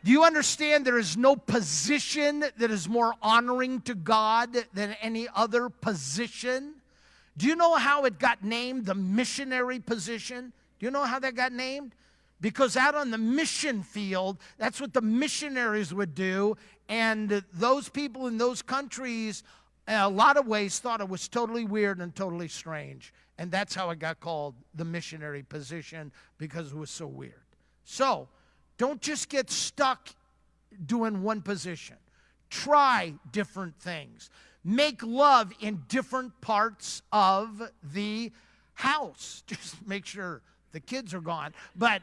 Do you understand there is no position that is more honoring to God than any other position? Do you know how it got named the missionary position? Do you know how that got named? Because out on the mission field, that's what the missionaries would do. And those people in those countries, in a lot of ways, thought it was totally weird and totally strange. And that's how it got called the missionary position, because it was so weird. So, don't just get stuck doing one position. Try different things. Make love in different parts of the house. Just make sure the kids are gone. But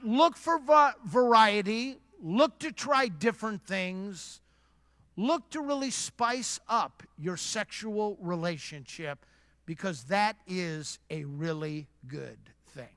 look for variety. Look to try different things. Look to really spice up your sexual relationship, because that is a really good thing.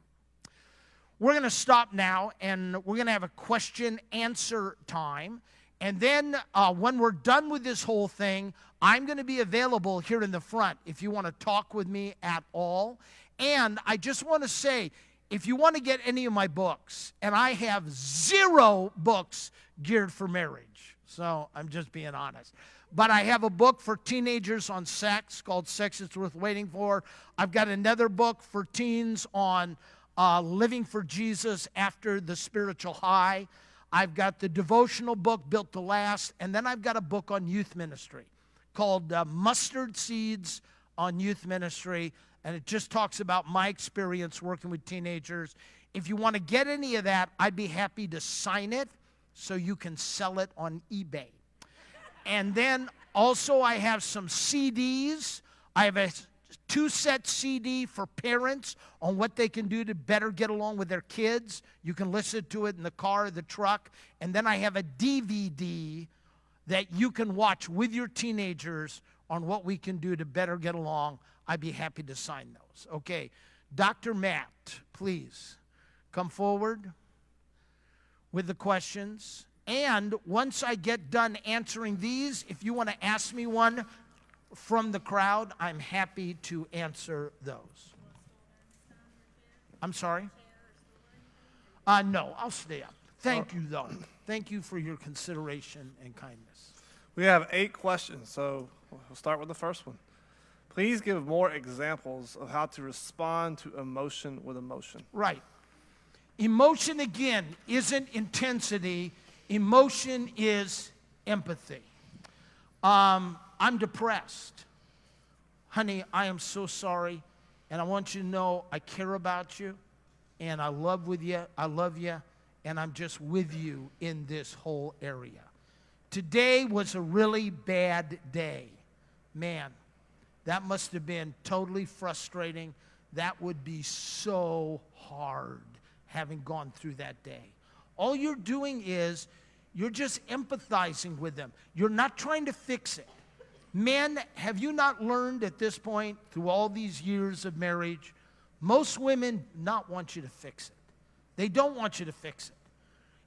We're going to stop now, and we're going to have a question-answer time. And then when we're done with this whole thing, I'm going to be available here in the front if you want to talk with me at all. And I just want to say, if you want to get any of my books, and I have 0 books geared for marriage, so I'm just being honest. But I have a book for teenagers on sex called Sex It's Worth Waiting For. I've got another book for teens on living for Jesus after the spiritual high. I've got the devotional book, Built to Last. And then I've got a book on youth ministry called Mustard Seeds on Youth Ministry. And it just talks about my experience working with teenagers. If you want to get any of that, I'd be happy to sign it so you can sell it on eBay. And then also I have some CDs. I have a 2-set CD for parents on what they can do to better get along with their kids. You can listen to it in the car or the truck. And then I have a DVD that you can watch with your teenagers on what we can do to better get along. I'd be happy to sign those. Okay, Dr. Matt, please come forward with the questions. And once I get done answering these, if you want to ask me one from the crowd, I'm happy to answer those. I'm sorry? No, I'll stay up. Thank you, though. Thank you for your consideration and kindness. We have 8 questions, so we'll start with the first one. Please give more examples of how to respond to emotion with emotion. Right. Emotion, again, isn't intensity. Emotion is empathy. I'm depressed. Honey, I am so sorry, and I want you to know I care about you, and I love you, and I'm just with you in this whole area. Today was a really bad day. Man, that must have been totally frustrating. That would be so hard, having gone through that day. All you're doing is you're just empathizing with them. You're not trying to fix it. Men, have you not learned at this point, through all these years of marriage, most women not want you to fix it. They don't want you to fix it.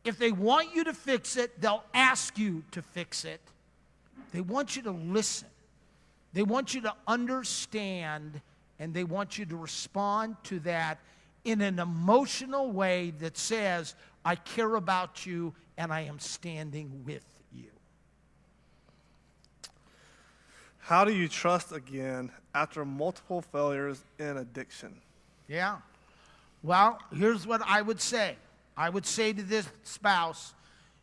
If they want you to fix it, they'll ask you to fix it. They want you to listen. They want you to understand, and they want you to respond to that in an emotional way that says, I care about you and I am standing with you. How do you trust again after multiple failures in addiction? Yeah. Well, here's what I would say. I would say to this spouse,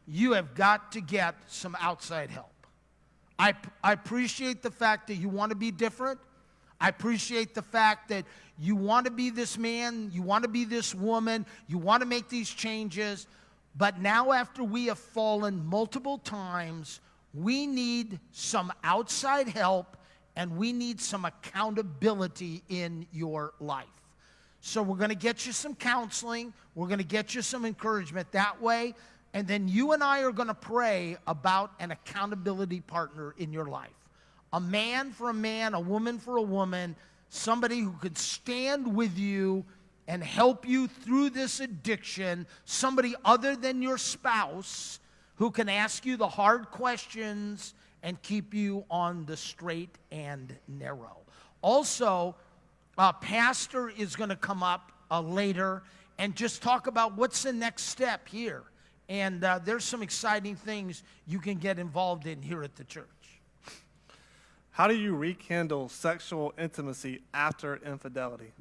you have got to get some outside help. I appreciate the fact that you want to be different. I appreciate the fact that you want to be this man, you want to be this woman, you want to make these changes. But now, after we have fallen multiple times, we need some outside help, and we need some accountability in your life. So we're going to get you some counseling. We're going to get you some encouragement that way. And then you and I are going to pray about an accountability partner in your life. A man for a man, a woman for a woman, somebody who could stand with you and help you through this addiction, somebody other than your spouse who can ask you the hard questions and keep you on the straight and narrow. Also, pastor is going to come up later and just talk about what's the next step here. And there's some exciting things you can get involved in here at the church. How do you rekindle sexual intimacy after infidelity?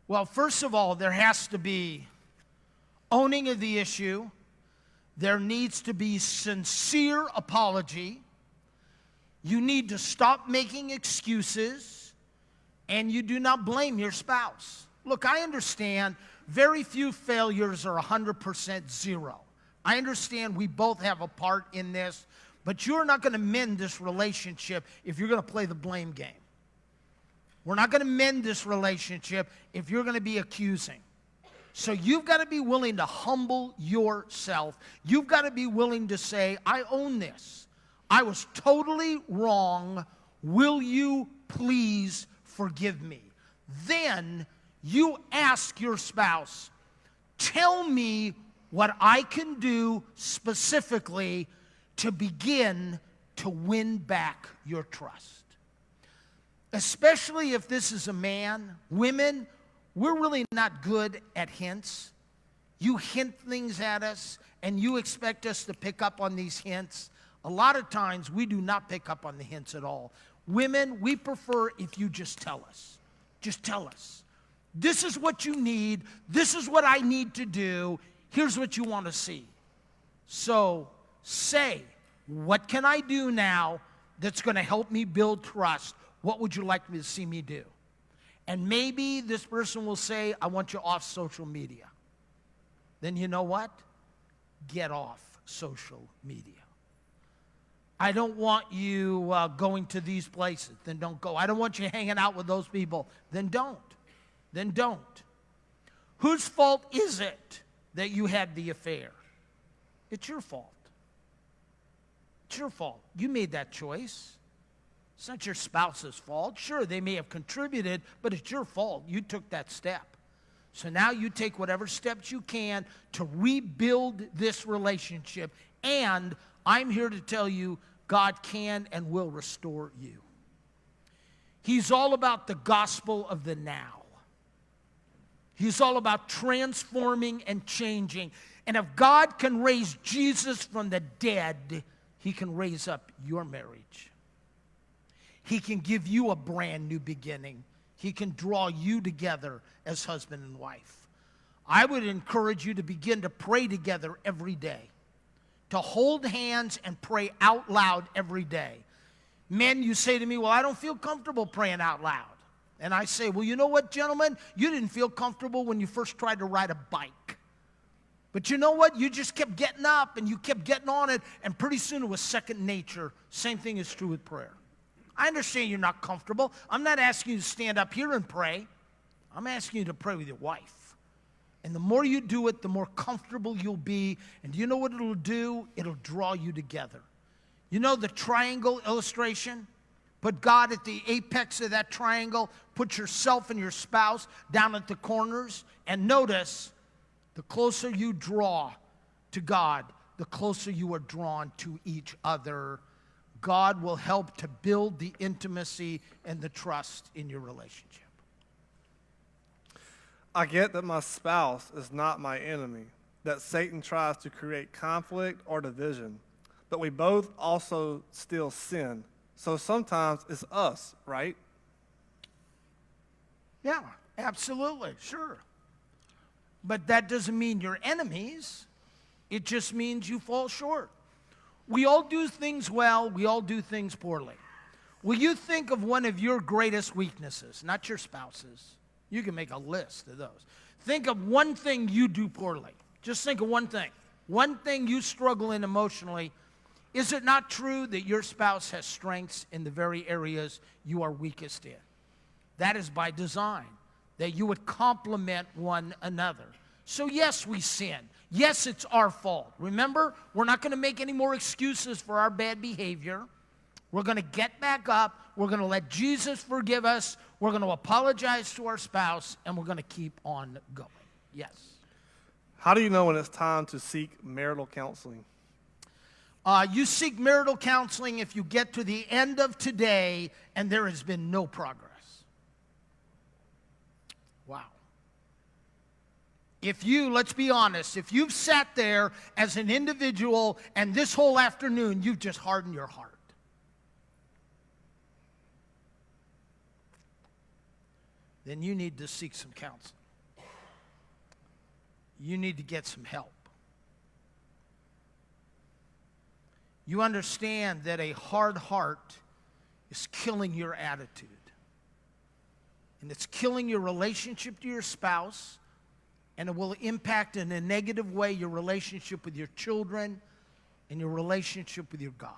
Well, first of all, there has to be owning of the issue. There needs to be sincere apology. You need to stop making excuses, and you do not blame your spouse. Look, I understand very few failures are 100% zero. I understand we both have a part in this, but you're not going to mend this relationship if you're going to play the blame game. We're not going to mend this relationship if you're going to be accusing. So you've got to be willing to humble yourself. You've got to be willing to say, I own this. I was totally wrong. Will you please forgive me? Then you ask your spouse, tell me what I can do specifically to begin to win back your trust. Especially if this is a man. Women, we're really not good at hints. You hint things at us, and you expect us to pick up on these hints. A lot of times, we do not pick up on the hints at all. Women, we prefer if you just tell us. Just tell us. This is what you need. This is what I need to do. Here's what you want to see. So say, what can I do now that's going to help me build trust? What would you like me to see me do? And maybe this person will say, I want you off social media. Then you know what? Get off social media. I don't want you going to these places. Then don't go. I don't want you hanging out with those people. Then don't. Then don't. Whose fault is it that you had the affair? It's your fault. It's your fault. You made that choice. It's not your spouse's fault. Sure, they may have contributed, but it's your fault. You took that step. So now you take whatever steps you can to rebuild this relationship. And I'm here to tell you, God can and will restore you. He's all about the gospel of the now. He's all about transforming and changing. And if God can raise Jesus from the dead, he can raise up your marriage. He can give you a brand new beginning. He can draw you together as husband and wife. I would encourage you to begin to pray together every day, to hold hands and pray out loud every day. Men, you say to me, well, I don't feel comfortable praying out loud. And I say, well, you know what, gentlemen? You didn't feel comfortable when you first tried to ride a bike. But you know what? You just kept getting up and you kept getting on it, and pretty soon it was second nature. Same thing is true with prayer. I understand you're not comfortable. I'm not asking you to stand up here and pray. I'm asking you to pray with your wife. And the more you do it, the more comfortable you'll be. And do you know what it'll do? It'll draw you together. You know the triangle illustration? Put God at the apex of that triangle. Put yourself and your spouse down at the corners. And notice, the closer you draw to God, the closer you are drawn to each other. God will help to build the intimacy and the trust in your relationship. I get that my spouse is not my enemy, that Satan tries to create conflict or division, but we both also still sin. So sometimes it's us, right? Yeah, absolutely, sure. But that doesn't mean you're enemies. It just means you fall short. We all do things well. We all do things poorly. Will you think of one of your greatest weaknesses, not your spouse's? You can make a list of those. Think of one thing you do poorly. Just think of one thing. One thing you struggle in emotionally. Is it not true that your spouse has strengths in the very areas you are weakest in? That is by design, that you would complement one another. So yes, we sin. Yes, it's our fault. Remember, we're not going to make any more excuses for our bad behavior. We're going to get back up. We're going to let Jesus forgive us. We're going to apologize to our spouse, and we're going to keep on going. Yes. How do you know when it's time to seek marital counseling? You seek marital counseling if you get to the end of today and there has been no progress. Wow. If you, let's be honest, if you've sat there as an individual and this whole afternoon you've just hardened your heart, then you need to seek some counseling. You need to get some help. You understand that a hard heart is killing your attitude. And it's killing your relationship to your spouse, and it will impact in a negative way your relationship with your children and your relationship with your God.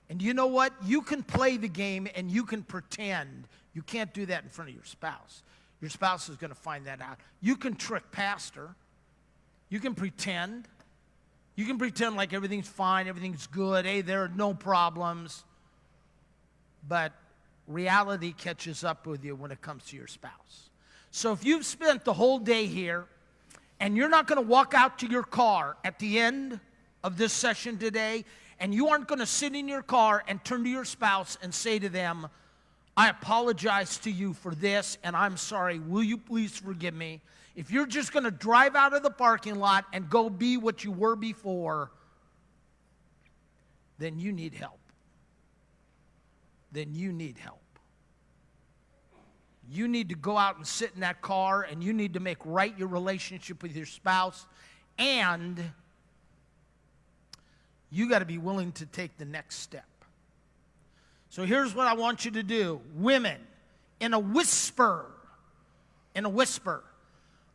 And you know what? You can play the game and you can pretend. You can't do that in front of your spouse. Your spouse is going to find that out. You can trick pastor. You can pretend. You can pretend like everything's fine, everything's good, hey, there are no problems. But reality catches up with you when it comes to your spouse. So if you've spent the whole day here and you're not going to walk out to your car at the end of this session today, and you aren't going to sit in your car and turn to your spouse and say to them, I apologize to you for this, and I'm sorry, will you please forgive me? If you're just going to drive out of the parking lot and go be what you were before, then you need help. Then you need help. You need to go out and sit in that car, and you need to make right your relationship with your spouse, and you got to be willing to take the next step. So here's what I want you to do. Women, in a whisper,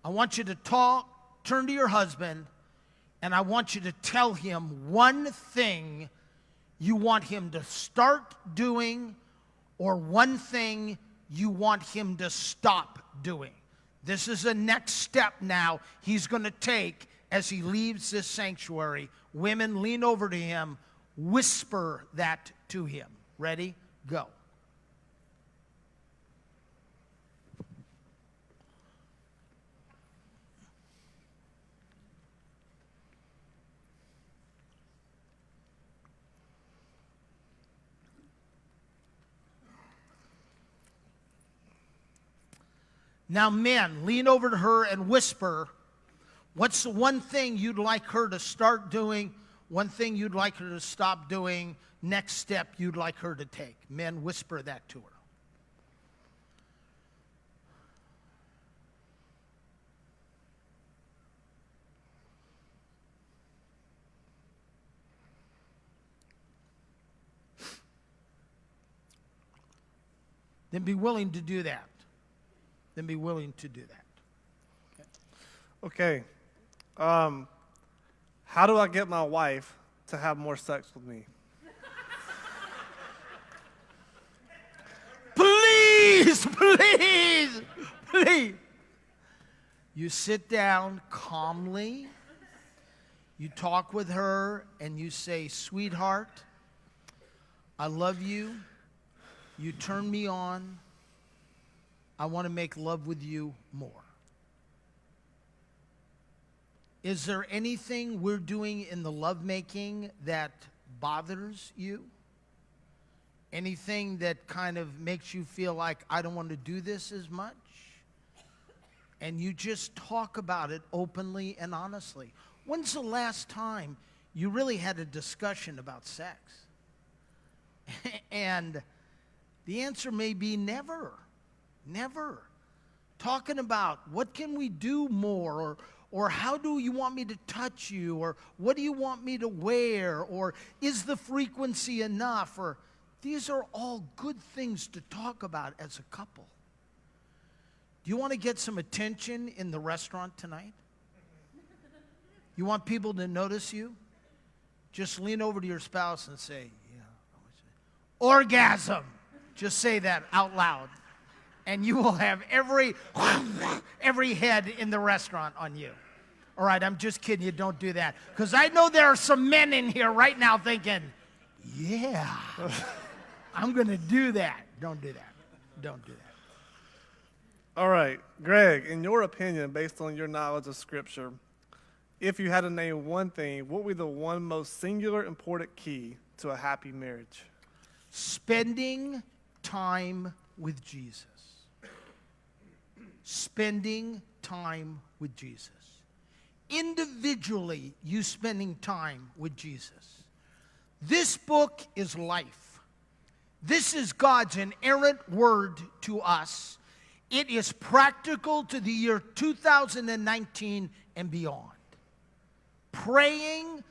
I want you to turn to your husband, and I want you to tell him one thing you want him to start doing or one thing you want him to stop doing. This is the next step now he's going to take as he leaves this sanctuary. Women, lean over to him, whisper that to him. Ready? Go. Now, men, lean over to her and whisper, what's the one thing you'd like her to start doing, one thing you'd like her to stop doing, next step you'd like her to take? Men, whisper that to her. Then be willing to do that. Then be willing to do that. Okay. How do I get my wife to have more sex with me? Please, please, please. You sit down calmly. You talk with her and you say, sweetheart, I love you. You turn me on. I want to make love with you more. Is there anything we're doing in the lovemaking that bothers you? Anything that kind of makes you feel like, I don't want to do this as much? And you just talk about it openly and honestly. When's the last time you really had a discussion about sex? And the answer may be never. Never. Talking about what can we do more, or how do you want me to touch you, or what do you want me to wear, or is the frequency enough, or these are all good things to talk about as a couple. Do you want to get some attention in the restaurant tonight? You want people to notice you? Just lean over to your spouse and say, yeah, orgasm. Just say that out loud. And you will have every head in the restaurant on you. All right, I'm just kidding you. Don't do that. Because I know there are some men in here right now thinking, yeah, I'm going to do that. Don't do that. Don't do that. All right, Greg, in your opinion, based on your knowledge of Scripture, if you had to name one thing, what would be the one most singular important key to a happy marriage? Spending time with Jesus. Spending time with Jesus. Individually, you spending time with Jesus. This book is life. This is God's inerrant word to us. It is practical to the year 2019 and beyond. Praying,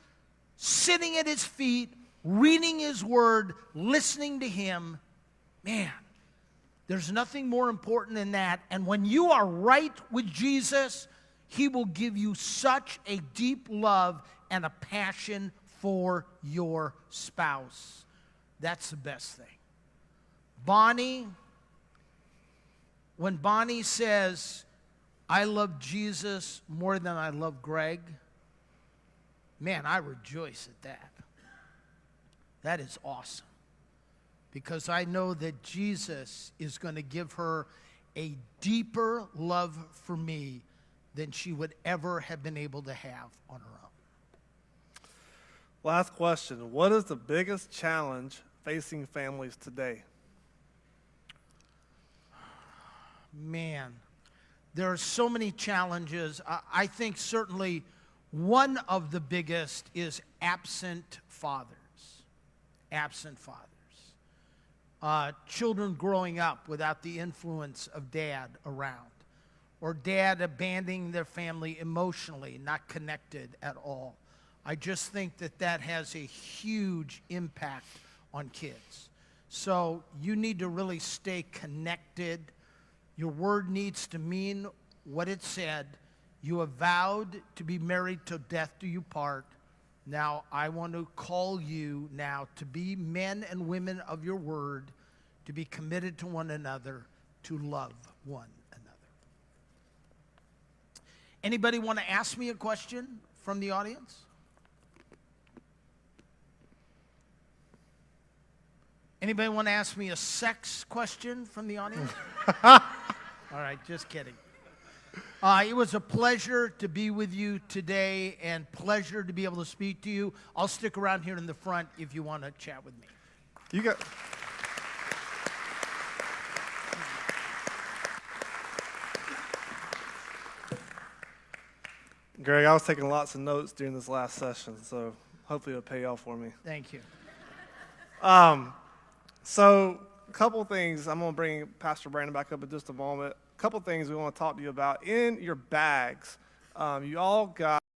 sitting at his feet, reading his word, listening to him, man, there's nothing more important than that. And when you are right with Jesus, he will give you such a deep love and a passion for your spouse. That's the best thing. Bonnie, when Bonnie says, I love Jesus more than I love Greg, man, I rejoice at that. That is awesome. Because I know that Jesus is going to give her a deeper love for me than she would ever have been able to have on her own. Last question. What is the biggest challenge facing families today? Man, there are so many challenges. I think certainly one of the biggest is absent fathers. Absent fathers. Children growing up without the influence of dad around, or dad abandoning their family emotionally, not connected at all. I just think that that has a huge impact on kids. So you need to really stay connected. Your word needs to mean what it said. You have vowed to be married till death do you part. Now, I want to call you now to be men and women of your word, to be committed to one another, to love one another. Anybody want to ask me a question from the audience? Anybody want to ask me a sex question from the audience? All right, just kidding. It was a pleasure to be with you today and pleasure to be able to speak to you. I'll stick around here in the front if you want to chat with me. You got... Greg, I was taking lots of notes during this last session, so hopefully it'll pay off for me. Thank you. So a couple things. I'm going to bring Pastor Brandon back up in just a moment. A couple things we want to talk to you about. In your bags, you all got